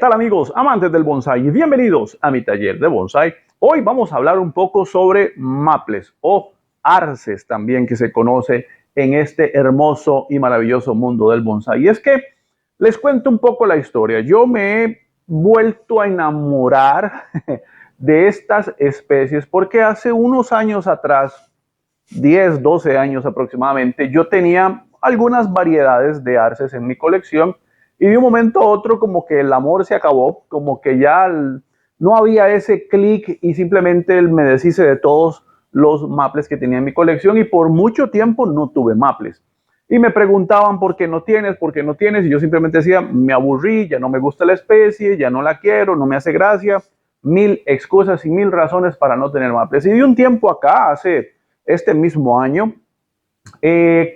tal amigos, amantes del bonsái? Bienvenidos a mi taller de bonsái. Hoy vamos a hablar un poco sobre maples o arces también que se conoce en este hermoso y maravilloso mundo del bonsái. Y es que les cuento un poco la historia. Yo me he vuelto a enamorar de estas especies porque hace unos años atrás, 10, 12 años aproximadamente, yo tenía algunas variedades de arces en mi colección. Y de un momento a otro como que el amor se acabó, como que ya no había ese clic y simplemente me deshice de todos los maples que tenía en mi colección y por mucho tiempo no tuve maples. Y me preguntaban por qué no tienes, por qué no tienes, y yo simplemente decía, me aburrí, ya no me gusta la especie, ya no la quiero, no me hace gracia, mil excusas y mil razones para no tener maples. Y de un tiempo acá, hace este mismo año,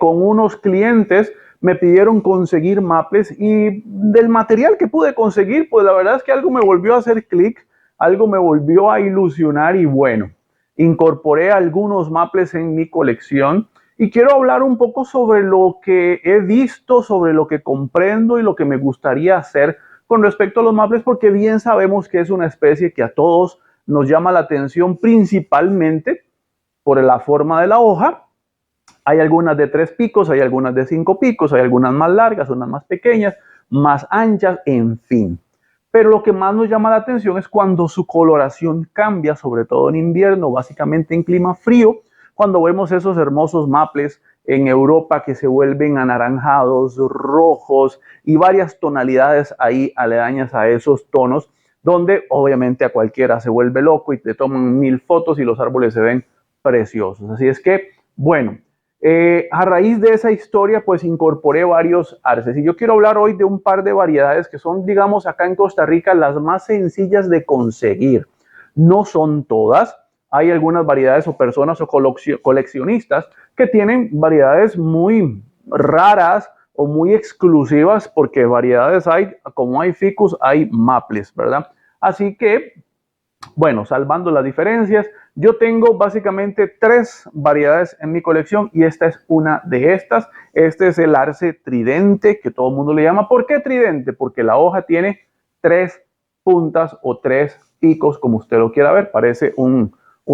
con unos clientes me pidieron conseguir maples y del material que pude conseguir, pues la verdad es que algo me volvió a hacer clic, algo me volvió a ilusionar y bueno, incorporé algunos maples en mi colección y quiero hablar un poco sobre lo que he visto, sobre lo que comprendo y lo que me gustaría hacer con respecto a los maples, porque bien sabemos que es una especie que a todos nos llama la atención principalmente por la forma de la hoja. Hay algunas de 3 picos, hay algunas de 5 picos, hay algunas más largas, unas más pequeñas, más anchas, en fin. Pero lo que más nos llama la atención es cuando su coloración cambia, sobre todo en invierno, básicamente en clima frío, cuando vemos esos hermosos maples en Europa que se vuelven anaranjados, rojos y varias tonalidades ahí aledañas a esos tonos, donde obviamente a cualquiera se vuelve loco y te toman 1000 fotos y los árboles se ven preciosos. Así es que, bueno, a raíz de esa historia, pues incorporé varios arces. Y yo quiero hablar hoy de un par de variedades que son, digamos, acá en Costa Rica las más sencillas de conseguir. No son todas. Hay algunas variedades o personas o coleccionistas que tienen variedades muy raras o muy exclusivas, porque variedades hay, como hay ficus, hay maples, ¿verdad? Así que, bueno, salvando las diferencias, yo tengo básicamente 3 variedades en mi colección y esta es una de estas. Este es el arce tridente, que todo el mundo le llama. ¿Por qué tridente? Porque la hoja tiene 3 puntas o 3 picos, como usted lo quiera ver. Parece un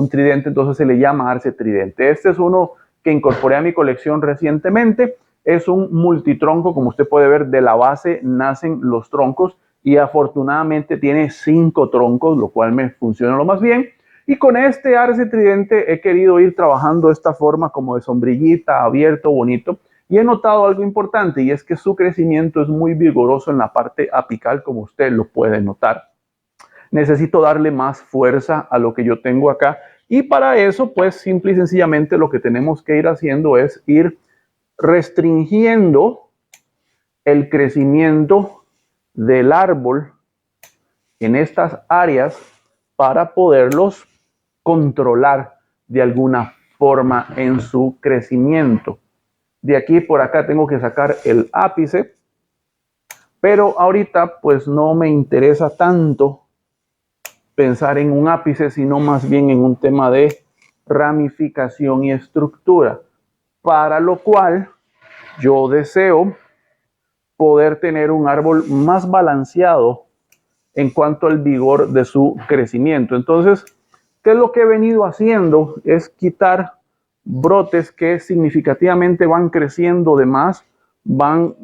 tridente, entonces se le llama arce tridente. Este es uno que incorporé a mi colección recientemente. Es un multitronco, como usted puede ver, de la base nacen los troncos y afortunadamente tiene 5 troncos, lo cual me funciona lo más bien. Y con este arce tridente he querido ir trabajando esta forma como de sombrillita, abierto, bonito. Y he notado algo importante y es que su crecimiento es muy vigoroso en la parte apical, como usted lo puede notar. Necesito darle más fuerza a lo que yo tengo acá. Y para eso, pues simple y sencillamente lo que tenemos que ir haciendo es ir restringiendo el crecimiento del árbol en estas áreas para poderlos controlar de alguna forma en su crecimiento. De aquí por acá tengo que sacar el ápice, pero ahorita pues no me interesa tanto pensar en un ápice, sino más bien en un tema de ramificación y estructura, para lo cual yo deseo poder tener un árbol más balanceado en cuanto al vigor de su crecimiento. Entonces, ¿qué es lo que he venido haciendo? Es quitar brotes que significativamente van creciendo de más, van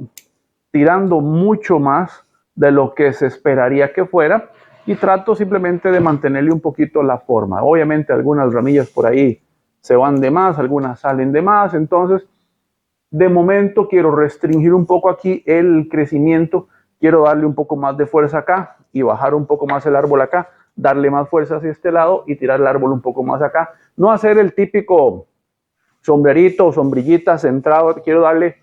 tirando mucho más de lo que se esperaría que fuera y trato simplemente de mantenerle un poquito la forma. Obviamente algunas ramillas por ahí se van de más, algunas salen de más, entonces de momento quiero restringir un poco aquí el crecimiento, quiero darle un poco más de fuerza acá y bajar un poco más el árbol acá, darle más fuerza hacia este lado y tirar el árbol un poco más acá. No hacer el típico sombrerito o sombrillita centrado, quiero darle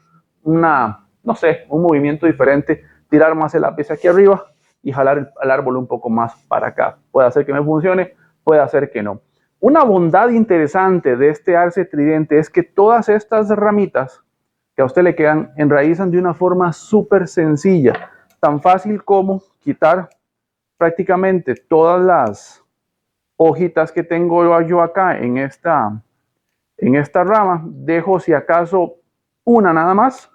no sé, un movimiento diferente, tirar más el lápiz aquí arriba y jalar el árbol un poco más para acá. Puede hacer que me funcione, puede hacer que no. Una bondad interesante de este arce tridente es que todas estas ramitas que a usted le quedan enraizan de una forma súper sencilla, tan fácil como quitar prácticamente todas las hojitas que tengo yo acá en esta rama, dejo si acaso una nada más,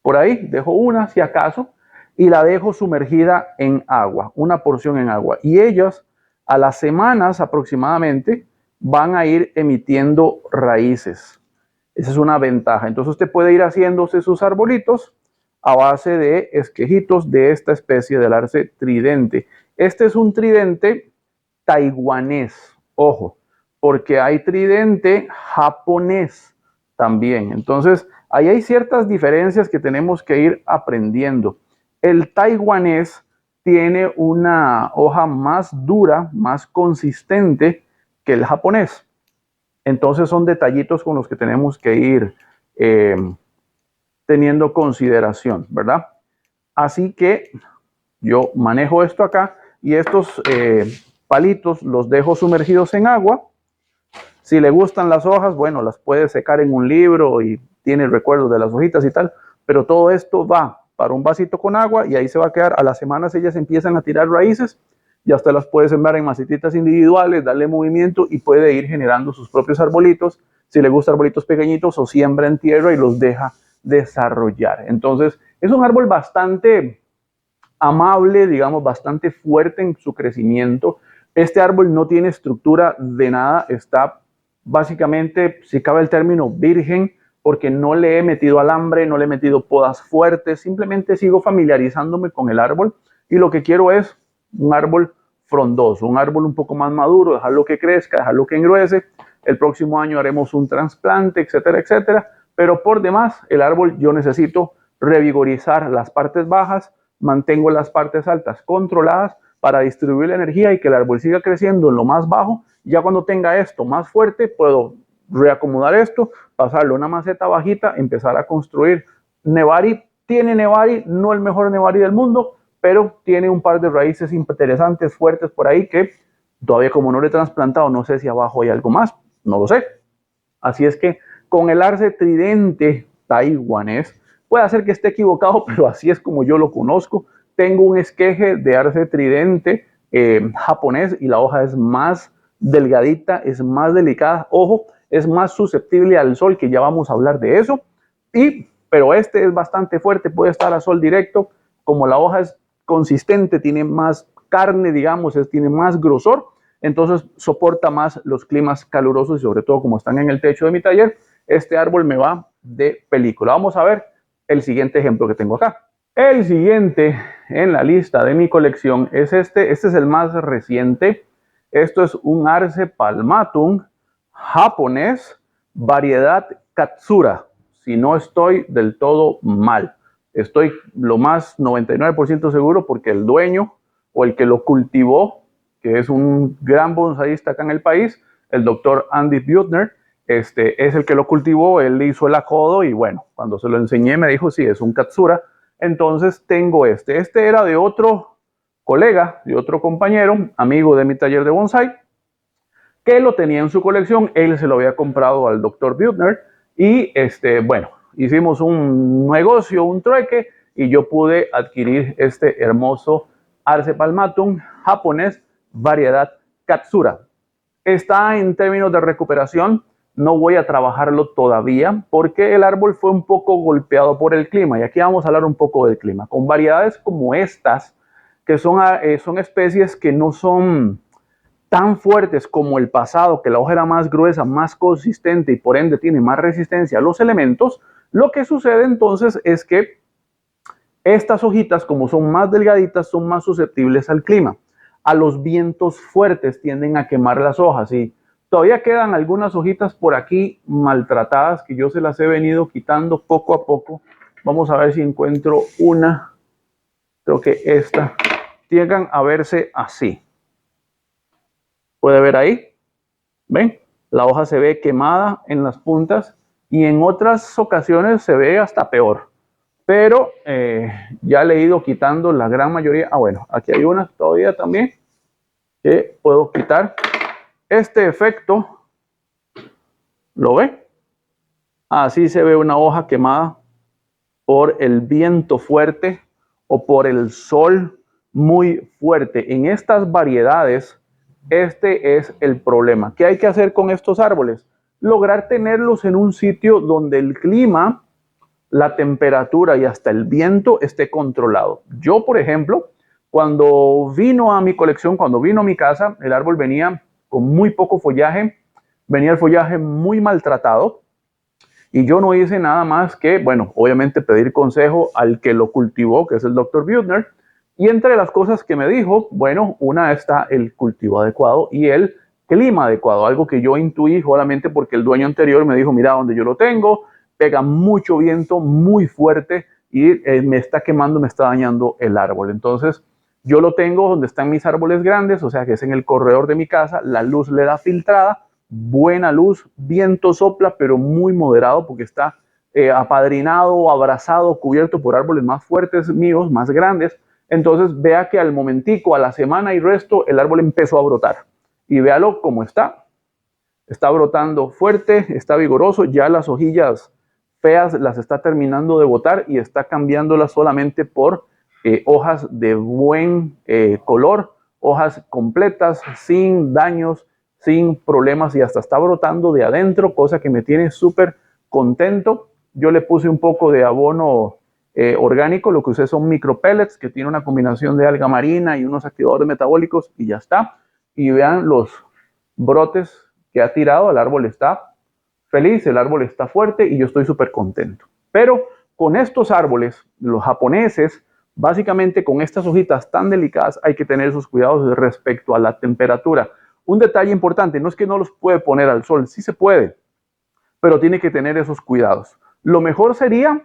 por ahí dejo una si acaso, y la dejo sumergida en agua, una porción en agua. Y ellas a las semanas aproximadamente van a ir emitiendo raíces. Esa es una ventaja. Entonces usted puede ir haciéndose sus arbolitos a base de esquejitos de esta especie del arce tridente. Este es un tridente taiwanés, ojo, porque hay tridente japonés también. Entonces, ahí hay ciertas diferencias que tenemos que ir aprendiendo. El taiwanés tiene una hoja más dura, más consistente que el japonés. Entonces son detallitos con los que tenemos que ir teniendo consideración, ¿verdad? Así que yo manejo esto acá y estos palitos los dejo sumergidos en agua. Si le gustan las hojas, bueno, las puede secar en un libro y tiene recuerdos de las hojitas y tal, pero todo esto va para un vasito con agua y ahí se va a quedar. A las semanas ellas empiezan a tirar raíces, ya usted las puede sembrar en macetitas individuales, darle movimiento y puede ir generando sus propios arbolitos. Si le gustan arbolitos pequeñitos, o siembra en tierra y los deja desarrollar. Entonces, es un árbol bastante amable, digamos, bastante fuerte en su crecimiento. Este árbol no tiene estructura de nada, está básicamente, si cabe el término, virgen, porque no le he metido alambre, no le he metido podas fuertes, simplemente sigo familiarizándome con el árbol y lo que quiero es un árbol frondoso, un árbol un poco más maduro, dejarlo que crezca, dejarlo que engruese. El próximo año haremos un trasplante, etcétera, etcétera, pero por demás, el árbol yo necesito revigorizar las partes bajas, mantengo las partes altas controladas para distribuir la energía y que el árbol siga creciendo en lo más bajo. Ya cuando tenga esto más fuerte, puedo reacomodar esto, pasarlo a una maceta bajita, empezar a construir. Nevari tiene Nevari, no el mejor Nevari del mundo, pero tiene un par de raíces interesantes, fuertes por ahí que todavía como no lo he trasplantado, no sé si abajo hay algo más, no lo sé. Así es que con el arce tridente taiwanés, puede ser que esté equivocado, pero así es como yo lo conozco. Tengo un esqueje de arce tridente japonés y la hoja es más delgadita, es más delicada. Ojo, es más susceptible al sol, que ya vamos a hablar de eso. Pero este es bastante fuerte, puede estar a sol directo. Como la hoja es consistente, tiene más carne, digamos, tiene más grosor, entonces soporta más los climas calurosos y sobre todo como están en el techo de mi taller, este árbol me va de película. Vamos a ver el siguiente ejemplo que tengo acá. El siguiente en la lista de mi colección es este es el más reciente. Esto es un Arce palmatum japonés, variedad Katsura, si no estoy del todo mal. Estoy lo más 99% seguro porque el dueño o el que lo cultivó, que es un gran bonsaísta acá en el país, el doctor Andy Butner, es el que lo cultivó, él le hizo el acodo y bueno, cuando se lo enseñé me dijo, sí, es un Katsura. Entonces tengo este era de otro colega, de otro compañero, amigo de mi taller de bonsai, que lo tenía en su colección, él se lo había comprado al doctor Butner y bueno, hicimos un negocio, un trueque y yo pude adquirir este hermoso Arce palmatum japonés, variedad Katsura. Está en términos de recuperación, no voy a trabajarlo todavía porque el árbol fue un poco golpeado por el clima y aquí vamos a hablar un poco del clima. Con variedades como estas, que son especies que no son tan fuertes como el pasado, que la hoja era más gruesa, más consistente y por ende tiene más resistencia a los elementos, lo que sucede entonces es que estas hojitas, como son más delgaditas, son más susceptibles al clima. A los vientos fuertes tienden a quemar las hojas y todavía quedan algunas hojitas por aquí maltratadas que yo se las he venido quitando poco a poco. Vamos a ver si encuentro una. Creo que esta. Llegan a verse así. ¿Puede ver ahí? ¿Ven? La hoja se ve quemada en las puntas y en otras ocasiones se ve hasta peor. Pero ya le he ido quitando la gran mayoría. Ah, bueno, aquí hay una todavía también que puedo quitar. Este efecto, ¿lo ve? Así se ve una hoja quemada por el viento fuerte o por el sol muy fuerte. En estas variedades, este es el problema. ¿Qué hay que hacer con estos árboles? Lograr tenerlos en un sitio donde el clima la temperatura y hasta el viento esté controlado. Yo, por ejemplo, cuando vino a mi colección, cuando vino a mi casa, el árbol venía con muy poco follaje, venía el follaje muy maltratado y yo no hice nada más que, bueno, obviamente pedir consejo al que lo cultivó, que es el Dr. Buettner, y entre las cosas que me dijo, bueno, una está el cultivo adecuado y el clima adecuado, algo que yo intuí solamente porque el dueño anterior me dijo, mira, donde yo lo tengo, pega mucho viento, muy fuerte y me está quemando, me está dañando el árbol. Entonces, yo lo tengo donde están mis árboles grandes, o sea que es en el corredor de mi casa, la luz le da filtrada, buena luz, viento sopla, pero muy moderado porque está apadrinado, abrazado, cubierto por árboles más fuertes míos, más grandes. Entonces vea que al momentico, a la semana y resto, el árbol empezó a brotar. Y véalo cómo está. Está brotando fuerte, está vigoroso, ya las hojillas feas las está terminando de botar y está cambiándolas solamente por hojas de buen color, hojas completas, sin daños, sin problemas y hasta está brotando de adentro, cosa que me tiene súper contento. Yo le puse un poco de abono orgánico, lo que usé son micropellets que tiene una combinación de alga marina y unos activadores metabólicos y ya está. Y vean los brotes que ha tirado, el árbol está feliz, el árbol está fuerte y yo estoy súper contento. Pero con estos árboles, los japoneses, básicamente con estas hojitas tan delicadas hay que tener sus cuidados respecto a la temperatura. Un detalle importante, no es que no los puede poner al sol, sí se puede, pero tiene que tener esos cuidados. Lo mejor sería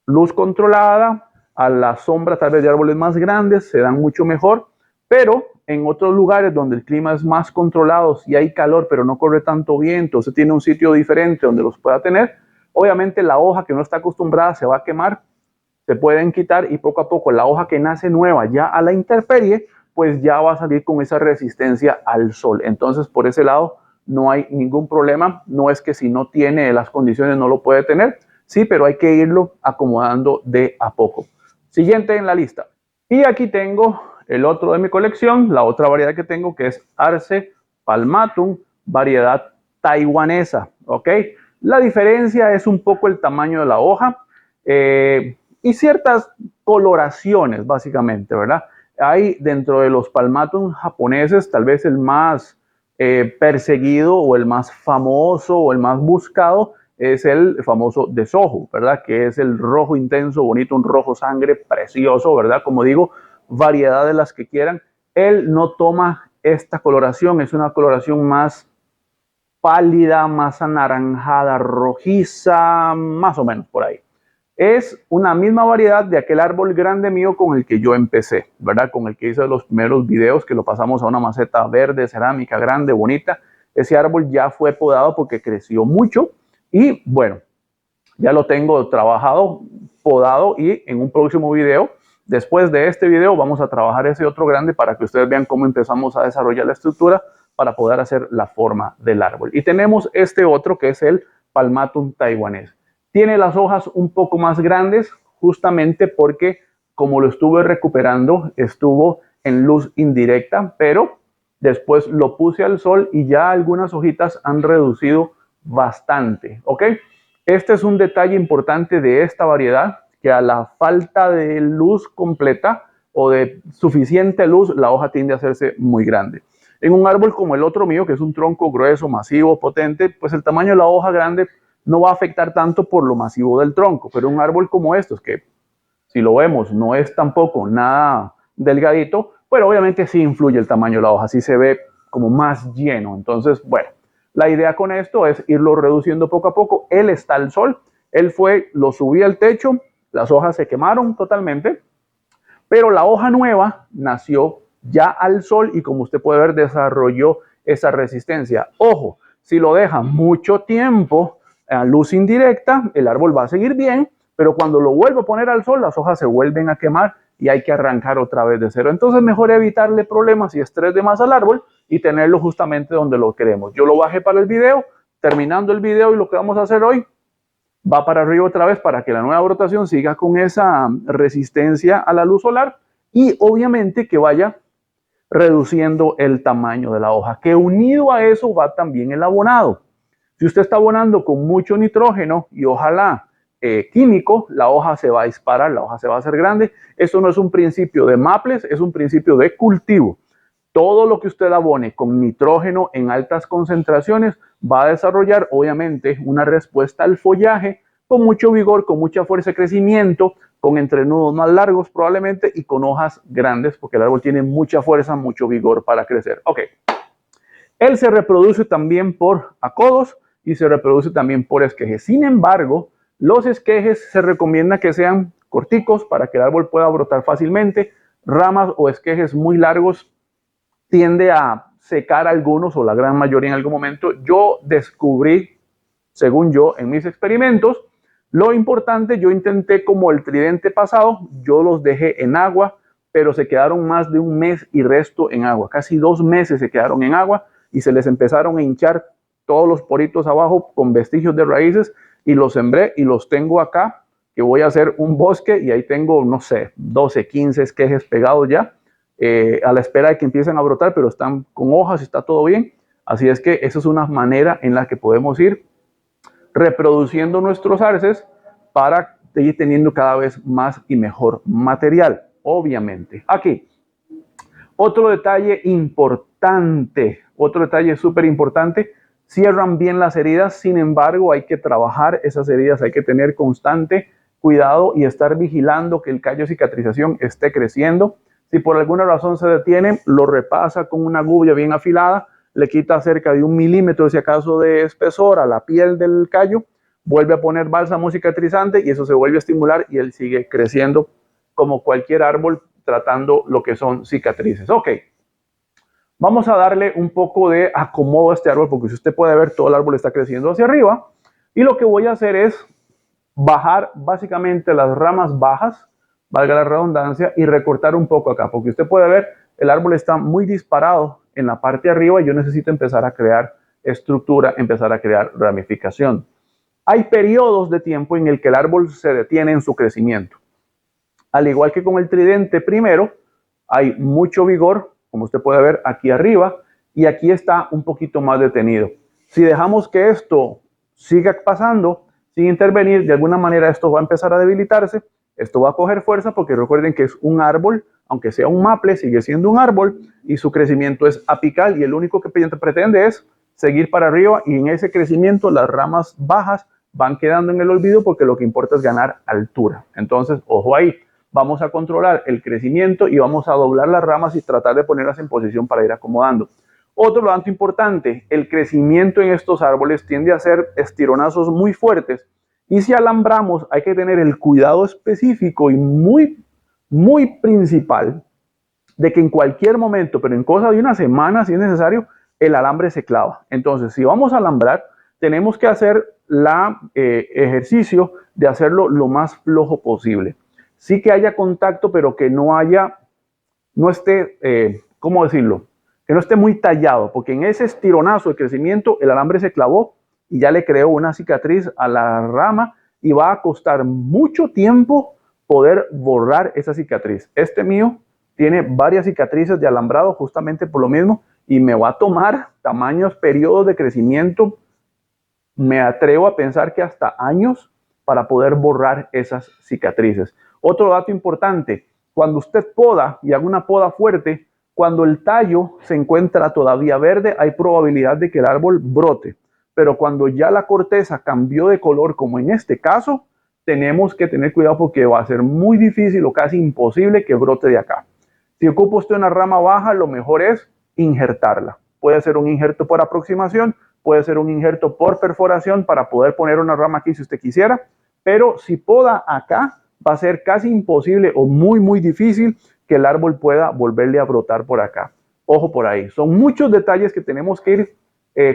luz controlada, a la sombra tal vez de árboles más grandes, se dan mucho mejor, pero en otros lugares donde el clima es más controlado, si hay calor pero no corre tanto viento, usted tiene un sitio diferente donde los pueda tener, obviamente la hoja que no está acostumbrada se va a quemar, se pueden quitar y poco a poco la hoja que nace nueva ya a la intemperie, pues ya va a salir con esa resistencia al sol. Entonces por ese lado no hay ningún problema, no es que si no tiene las condiciones no lo puede tener, sí, pero hay que irlo acomodando de a poco. Siguiente en la lista. Y aquí tengo el otro de mi colección, la otra variedad que tengo que es Arce palmatum, variedad taiwanesa, ¿ok? La diferencia es un poco el tamaño de la hoja y ciertas coloraciones, básicamente, ¿verdad? Hay dentro de los palmatum japoneses, tal vez el más perseguido o el más famoso o el más buscado es el famoso de Soho, ¿verdad? Que es el rojo intenso, bonito, un rojo sangre precioso, ¿verdad? Como digo, variedad de las que quieran. Él no toma esta coloración, es una coloración más pálida, más anaranjada, rojiza, más o menos por ahí. Es una misma variedad de aquel árbol grande mío con el que yo empecé, ¿verdad? Con el que hice los primeros videos que lo pasamos a una maceta verde, cerámica, grande, bonita. Ese árbol ya fue podado porque creció mucho y bueno, ya lo tengo trabajado, podado y en un próximo video, después de este video, vamos a trabajar ese otro grande para que ustedes vean cómo empezamos a desarrollar la estructura para poder hacer la forma del árbol. Y tenemos este otro que es el palmatum taiwanés. Tiene las hojas un poco más grandes justamente porque como lo estuve recuperando, estuvo en luz indirecta, pero después lo puse al sol y ya algunas hojitas han reducido bastante, ¿ok? Este es un detalle importante de esta variedad, que a la falta de luz completa o de suficiente luz, la hoja tiende a hacerse muy grande. En un árbol como el otro mío, que es un tronco grueso, masivo, potente, pues el tamaño de la hoja grande no va a afectar tanto por lo masivo del tronco, pero un árbol como estos, que si lo vemos no es tampoco nada delgadito, pero obviamente sí influye el tamaño de la hoja, sí se ve como más lleno. Entonces, bueno, la idea con esto es irlo reduciendo poco a poco. Él está al sol, él fue, lo subí al techo, las hojas se quemaron totalmente, pero la hoja nueva nació ya al sol y como usted puede ver desarrolló esa resistencia. Ojo, si lo deja mucho tiempo a luz indirecta, el árbol va a seguir bien, pero cuando lo vuelvo a poner al sol, las hojas se vuelven a quemar y hay que arrancar otra vez de cero. Entonces mejor evitarle problemas y estrés de más al árbol y tenerlo justamente donde lo queremos. Yo lo bajé para el video, terminando el video y lo que vamos a hacer hoy, va para arriba otra vez para que la nueva brotación siga con esa resistencia a la luz solar y obviamente que vaya reduciendo el tamaño de la hoja, que unido a eso va también el abonado. Si usted está abonando con mucho nitrógeno y ojalá químico, la hoja se va a disparar, la hoja se va a hacer grande. Esto no es un principio de Maples, es un principio de cultivo. Todo lo que usted abone con nitrógeno en altas concentraciones va a desarrollar, obviamente, una respuesta al follaje con mucho vigor, con mucha fuerza de crecimiento, con entrenudos más largos probablemente y con hojas grandes, porque el árbol tiene mucha fuerza, mucho vigor para crecer. Ok. Él se reproduce también por acodos y se reproduce también por esquejes. Sin embargo, los esquejes se recomienda que sean corticos para que el árbol pueda brotar fácilmente. Ramas o esquejes muy largos tiende a secar algunos o la gran mayoría en algún momento. Yo descubrí, según yo, en mis experimentos, lo importante, yo intenté como el tridente pasado, yo los dejé en agua, pero se quedaron más de un mes y resto en agua. Casi 2 meses se quedaron en agua y se les empezaron a hinchar todos los poritos abajo con vestigios de raíces y los sembré y los tengo acá, que voy a hacer un bosque y ahí tengo, no sé, 12, 15 esquejes pegados ya. A la espera de que empiecen a brotar, pero están con hojas y está todo bien. Así es que esa es una manera en la que podemos ir reproduciendo nuestros arces para ir teniendo cada vez más y mejor material, obviamente. Aquí, otro detalle importante, otro detalle súper importante, cierran bien las heridas, sin embargo hay que trabajar esas heridas, hay que tener constante cuidado y estar vigilando que el callo de cicatrización esté creciendo. Si por alguna razón se detiene, lo repasa con una gubia bien afilada, le quita cerca de 1 milímetro, si acaso, de espesor a la piel del callo, vuelve a poner bálsamo cicatrizante y eso se vuelve a estimular y él sigue creciendo como cualquier árbol, tratando lo que son cicatrices. Ok, vamos a darle un poco de acomodo a este árbol, porque si usted puede ver, todo el árbol está creciendo hacia arriba. Y lo que voy a hacer es bajar básicamente las ramas bajas, valga la redundancia, y recortar un poco acá, porque usted puede ver, el árbol está muy disparado en la parte de arriba y yo necesito empezar a crear estructura, empezar a crear ramificación. Hay periodos de tiempo en el que el árbol se detiene en su crecimiento. Al igual que con el tridente primero, hay mucho vigor, como usted puede ver aquí arriba, y aquí está un poquito más detenido. Si dejamos que esto siga pasando, sin intervenir, de alguna manera esto va a empezar a debilitarse, esto va a coger fuerza, porque recuerden que es un árbol, aunque sea un maple, sigue siendo un árbol, y su crecimiento es apical, y el único que pretende es seguir para arriba, y en ese crecimiento las ramas bajas van quedando en el olvido, porque lo que importa es ganar altura. Entonces, ojo ahí. Vamos a controlar el crecimiento y vamos a doblar las ramas y tratar de ponerlas en posición para ir acomodando. Otro dato importante, el crecimiento en estos árboles tiende a ser estironazos muy fuertes y si alambramos hay que tener el cuidado específico y muy principal de que en cualquier momento, pero en cosa de una semana si es necesario, el alambre se clava. Entonces, si vamos a alambrar, tenemos que hacer el ejercicio de hacerlo lo más flojo posible. Sí que haya contacto, pero que no esté, ¿cómo decirlo? Que no esté muy tallado, porque en ese estironazo de crecimiento el alambre se clavó y ya le creó una cicatriz a la rama y va a costar mucho tiempo poder borrar esa cicatriz. Este mío tiene varias cicatrices de alambrado justamente por lo mismo y me va a tomar tamaños, periodos de crecimiento, me atrevo a pensar que hasta años para poder borrar esas cicatrices. Otro dato importante, cuando usted poda y haga una poda fuerte, cuando el tallo se encuentra todavía verde, hay probabilidad de que el árbol brote. Pero cuando ya la corteza cambió de color, como en este caso, tenemos que tener cuidado porque va a ser muy difícil o casi imposible que brote de acá. Si ocupa usted una rama baja, lo mejor es injertarla. Puede ser un injerto por aproximación, puede ser un injerto por perforación para poder poner una rama aquí si usted quisiera, pero si poda acá, va a ser casi imposible o muy difícil que el árbol pueda volverle a brotar por acá. Ojo por ahí. Son muchos detalles que tenemos que ir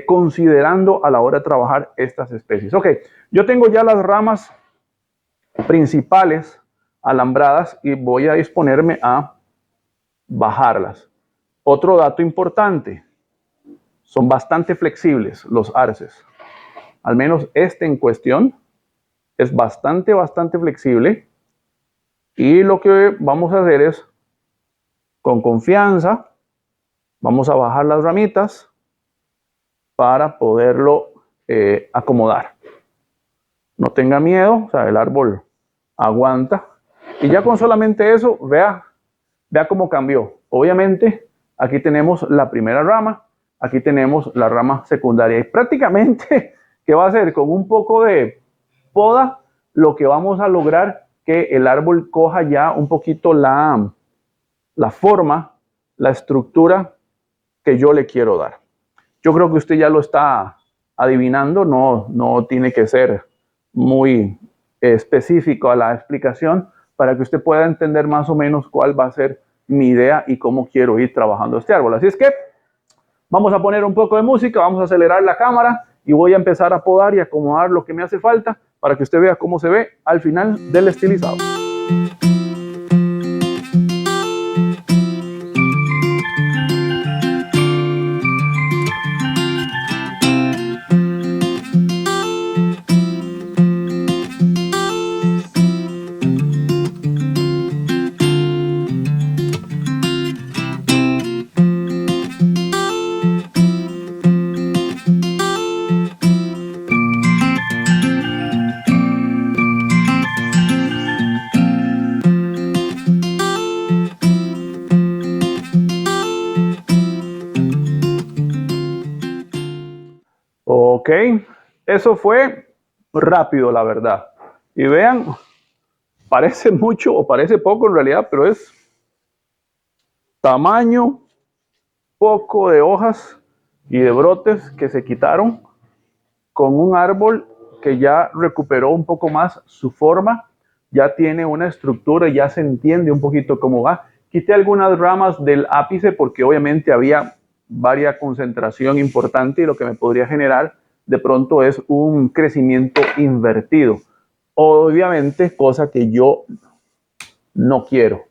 considerando a la hora de trabajar estas especies. Ok, yo tengo ya las ramas principales alambradas y voy a disponerme a bajarlas. Otro dato importante, son bastante flexibles los arces. Al menos este en cuestión es bastante flexible. Y lo que vamos a hacer es, con confianza, vamos a bajar las ramitas para poderlo acomodar. No tenga miedo, o sea, el árbol aguanta. Y ya con solamente eso, vea cómo cambió. Obviamente, aquí tenemos la primera rama, aquí tenemos la rama secundaria. Y prácticamente, ¿qué va a hacer? Con un poco de poda, lo que vamos a lograr que el árbol coja ya un poquito la forma, la estructura que yo le quiero dar. Yo creo que usted ya lo está adivinando, no tiene que ser muy específico a la explicación para que usted pueda entender más o menos cuál va a ser mi idea y cómo quiero ir trabajando este árbol. Así es que vamos a poner un poco de música, vamos a acelerar la cámara y voy a empezar a podar y acomodar lo que me hace falta para que usted vea cómo se ve al final del estilizado. Ok, eso fue rápido, la verdad. Y vean, parece mucho o parece poco en realidad, pero es tamaño, poco de hojas y de brotes que se quitaron con un árbol que ya recuperó un poco más su forma, ya tiene una estructura, ya se entiende un poquito cómo va. Quité algunas ramas del ápice porque obviamente había varias concentración importante y lo que me podría generar de pronto es un crecimiento invertido. Obviamente, cosa que yo no quiero.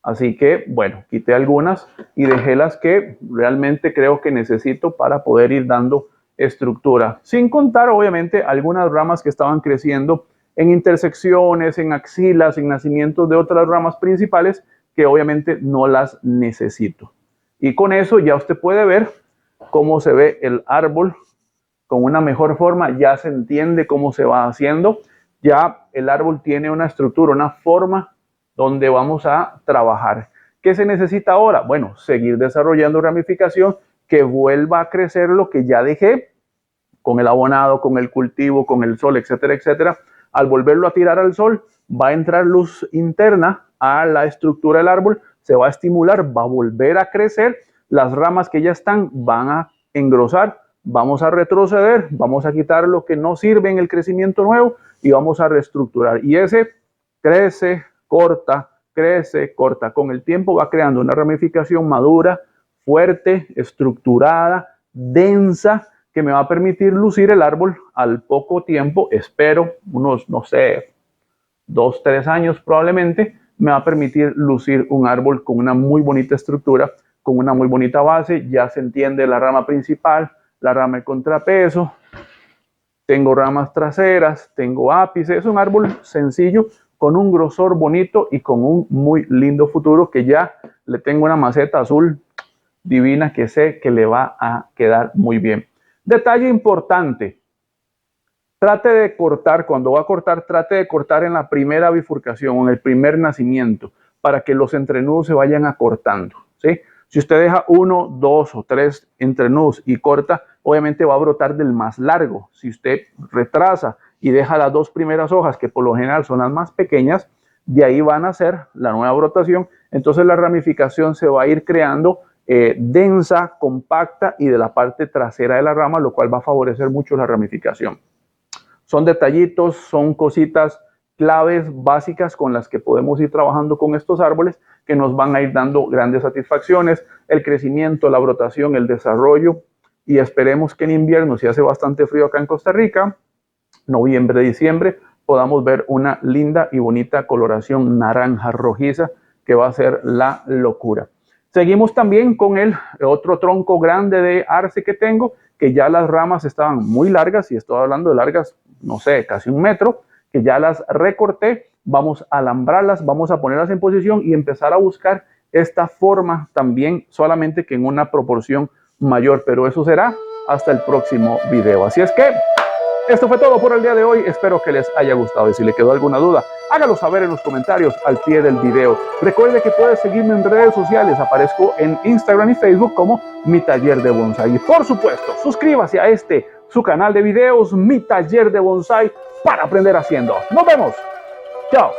Así que, bueno, quité algunas y dejé las que realmente creo que necesito para poder ir dando estructura. Sin contar, obviamente, algunas ramas que estaban creciendo en intersecciones, en axilas, en nacimientos de otras ramas principales que obviamente no las necesito. Y con eso ya usted puede ver cómo se ve el árbol con una mejor forma, ya se entiende cómo se va haciendo, ya el árbol tiene una estructura, una forma donde vamos a trabajar. ¿Qué se necesita ahora? Bueno, seguir desarrollando ramificación, que vuelva a crecer lo que ya dejé con el abonado, con el cultivo, con el sol, etcétera, etcétera. Al volverlo a tirar al sol, va a entrar luz interna a la estructura del árbol, se va a estimular, va a volver a crecer, las ramas que ya están van a engrosar, vamos a retroceder, vamos a quitar lo que no sirve en el crecimiento nuevo y vamos a reestructurar. Y ese crece, corta, crece, corta. Con el tiempo va creando una ramificación madura, fuerte, estructurada, densa, que me va a permitir lucir el árbol al poco tiempo, espero, unos, no sé, 2, 3 años probablemente, me va a permitir lucir un árbol con una muy bonita estructura, con una muy bonita base. Ya se entiende la rama principal, la rama de contrapeso, tengo ramas traseras, tengo ápice. Es un árbol sencillo con un grosor bonito y con un muy lindo futuro, que ya le tengo una maceta azul divina que sé que le va a quedar muy bien. Detalle importante, trate de cortar, cuando va a cortar, trate de cortar en la primera bifurcación, en el primer nacimiento, para que los entrenudos se vayan acortando, ¿sí? Si usted deja 1, 2 o 3 entrenudos y corta, obviamente va a brotar del más largo. Si usted retrasa y deja las 2 primeras hojas, que por lo general son las más pequeñas, de ahí van a ser la nueva brotación. Entonces la ramificación se va a ir creando densa, compacta y de la parte trasera de la rama, lo cual va a favorecer mucho la ramificación. Son detallitos, son cositas claves básicas con las que podemos ir trabajando con estos árboles, que nos van a ir dando grandes satisfacciones, el crecimiento, la brotación, el desarrollo, y esperemos que en invierno, si hace bastante frío acá en Costa Rica, noviembre, diciembre, podamos ver una linda y bonita coloración naranja rojiza que va a ser la locura. Seguimos también con el otro tronco grande de arce que tengo, que ya las ramas estaban muy largas, y estoy hablando de largas, no sé, casi 1 metro, que ya las recorté. Vamos a alambrarlas, vamos a ponerlas en posición y empezar a buscar esta forma también, solamente que en una proporción mayor, pero eso será hasta el próximo video. Así es que Esto fue todo por el día de hoy. Espero que les haya gustado y si le quedó alguna duda, hágalo saber en los comentarios al pie del video. Recuerde que puede seguirme en redes sociales. Aparezco en Instagram y Facebook como Mi Taller de Bonsai. Y por supuesto, suscríbase a su canal de videos, Mi Taller de Bonsai, para aprender haciendo. Nos vemos. Chao.